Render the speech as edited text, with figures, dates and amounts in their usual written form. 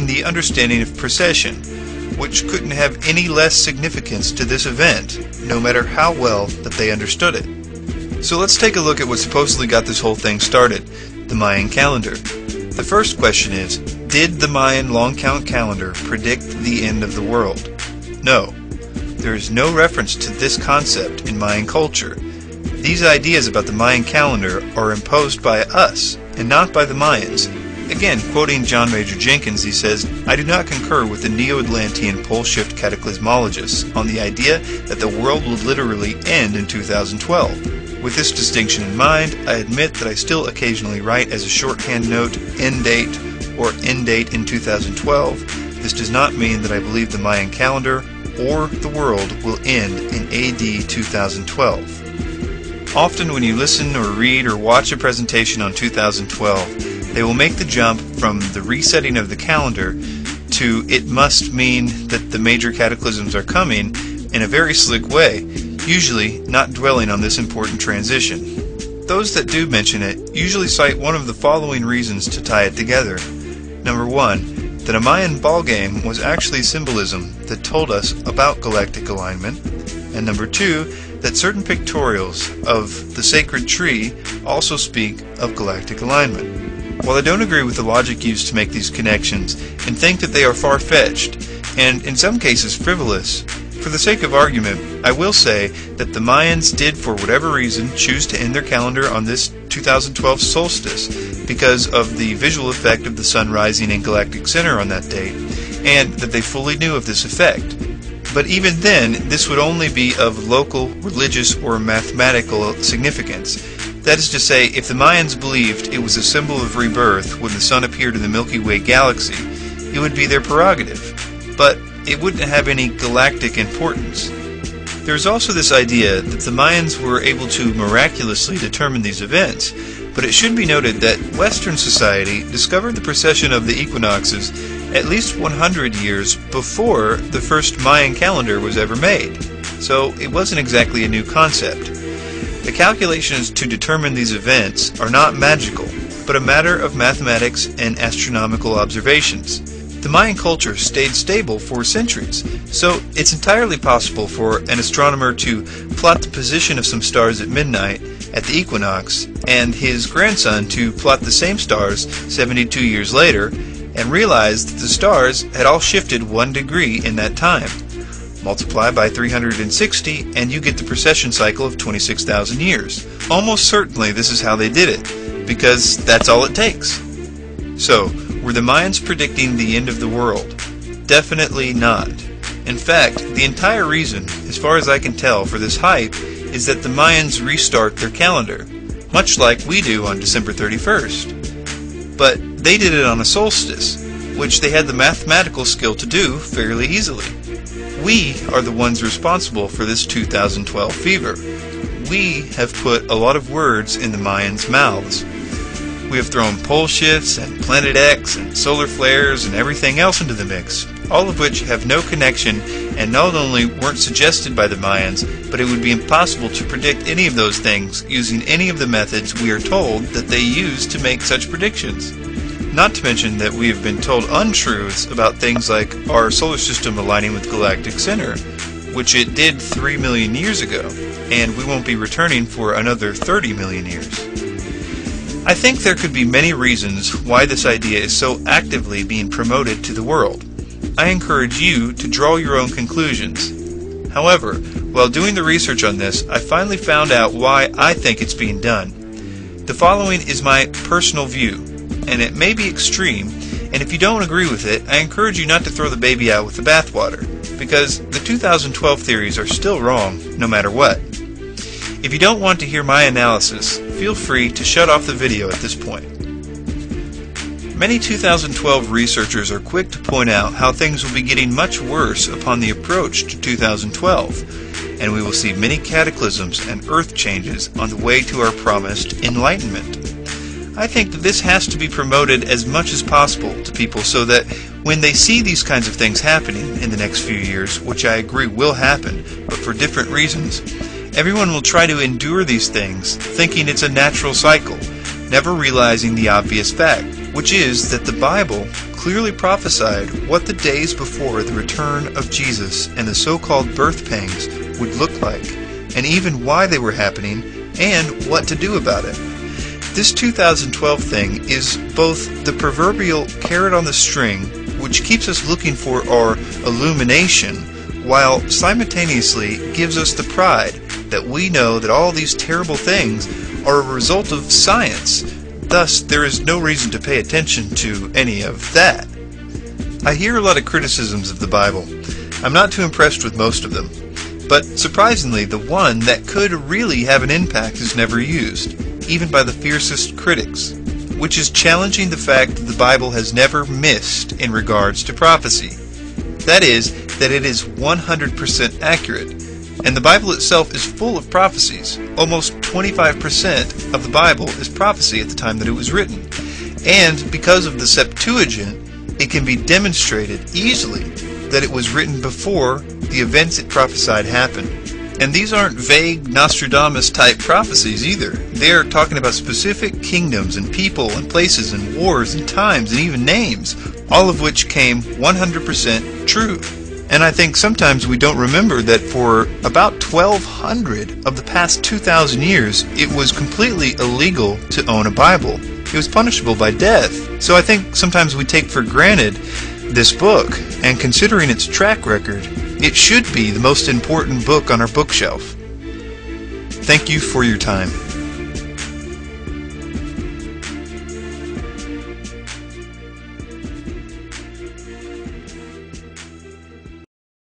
the understanding of precession, which couldn't have any less significance to this event, no matter how well that they understood it. So let's take a look at what supposedly got this whole thing started, the Mayan calendar. The first question is, did the Mayan long count calendar predict the end of the world? No. There is no reference to this concept in Mayan culture. These ideas about the Mayan calendar are imposed by us, and not by the Mayans. Again, quoting John Major Jenkins, he says, "I do not concur with the Neo-Atlantean pole shift cataclysmologists on the idea that the world will literally end in 2012. With this distinction in mind, I admit that I still occasionally write as a shorthand note, end date, or end date in 2012. This does not mean that I believe the Mayan calendar or the world will end in AD 2012. Often when you listen or read or watch a presentation on 2012, they will make the jump from the resetting of the calendar to it must mean that the major cataclysms are coming in a very slick way, usually not dwelling on this important transition. Those that do mention it usually cite one of the following reasons to tie it together. Number one, that a Mayan ballgame was actually symbolism that told us about galactic alignment, and number two, that certain pictorials of the sacred tree also speak of galactic alignment. While I don't agree with the logic used to make these connections and think that they are far-fetched and in some cases frivolous, for the sake of argument, I will say that the Mayans did for whatever reason choose to end their calendar on this 2012 solstice because of the visual effect of the sun rising in galactic center on that date, and that they fully knew of this effect. But even then, this would only be of local, religious, or mathematical significance. That is to say, if the Mayans believed it was a symbol of rebirth when the sun appeared in the Milky Way galaxy, it would be their prerogative. But it wouldn't have any galactic importance. There's also this idea that the Mayans were able to miraculously determine these events, but it should be noted that Western society discovered the precession of the equinoxes at least 100 years before the first Mayan calendar was ever made, so it wasn't exactly a new concept. The calculations to determine these events are not magical, but a matter of mathematics and astronomical observations. The Mayan culture stayed stable for centuries, so it's entirely possible for an astronomer to plot the position of some stars at midnight at the equinox, and his grandson to plot the same stars 72 years later, and realize that the stars had all shifted 1 degree in that time. Multiply by 360 and you get the precession cycle of 26,000 years. Almost certainly this is how they did it, because that's all it takes. So, were the Mayans predicting the end of the world? Definitely not. In fact, the entire reason, as far as I can tell, for this hype is that the Mayans restart their calendar, much like we do on December 31st. But they did it on a solstice, which they had the mathematical skill to do fairly easily. We are the ones responsible for this 2012 fever. We have put a lot of words in the Mayans' mouths. We have thrown pole shifts and Planet X and solar flares and everything else into the mix, all of which have no connection and not only weren't suggested by the Mayans, but it would be impossible to predict any of those things using any of the methods we are told that they used to make such predictions. Not to mention that we have been told untruths about things like our solar system aligning with galactic center, which it did 3 million years ago, and we won't be returning for another 30 million years. I think there could be many reasons why this idea is so actively being promoted to the world. I encourage you to draw your own conclusions. However, while doing the research on this, I finally found out why I think it's being done. The following is my personal view, and it may be extreme, and if you don't agree with it, I encourage you not to throw the baby out with the bathwater, because the 2012 theories are still wrong, no matter what. If you don't want to hear my analysis, feel free to shut off the video at this point. Many 2012 researchers are quick to point out how things will be getting much worse upon the approach to 2012, and we will see many cataclysms and earth changes on the way to our promised enlightenment. I think that this has to be promoted as much as possible to people so that when they see these kinds of things happening in the next few years, which I agree will happen, but for different reasons, everyone will try to endure these things, thinking it's a natural cycle, never realizing the obvious fact, which is that the Bible clearly prophesied what the days before the return of Jesus and the so-called birth pangs would look like, and even why they were happening and what to do about it. This 2012 thing is both the proverbial carrot on the string, which keeps us looking for our illumination, while simultaneously gives us the pride that we know that all these terrible things are a result of science. Thus, there is no reason to pay attention to any of that. I hear a lot of criticisms of the Bible. I'm not too impressed with most of them. But surprisingly, the one that could really have an impact is never used, even by the fiercest critics, which is challenging the fact that the Bible has never missed in regards to prophecy. That is, that it is 100% accurate, and the Bible itself is full of prophecies. Almost 25% of the Bible is prophecy at the time that it was written. And because of the Septuagint, it can be demonstrated easily that it was written before the events it prophesied happened. And these aren't vague Nostradamus-type prophecies either. They are talking about specific kingdoms and people and places and wars and times and even names, all of which came 100% true. And I think sometimes we don't remember that for about 1,200 of the past 2,000 years, it was completely illegal to own a Bible. It was punishable by death. So I think sometimes we take for granted this book, and considering its track record, it should be the most important book on our bookshelf. Thank you for your time.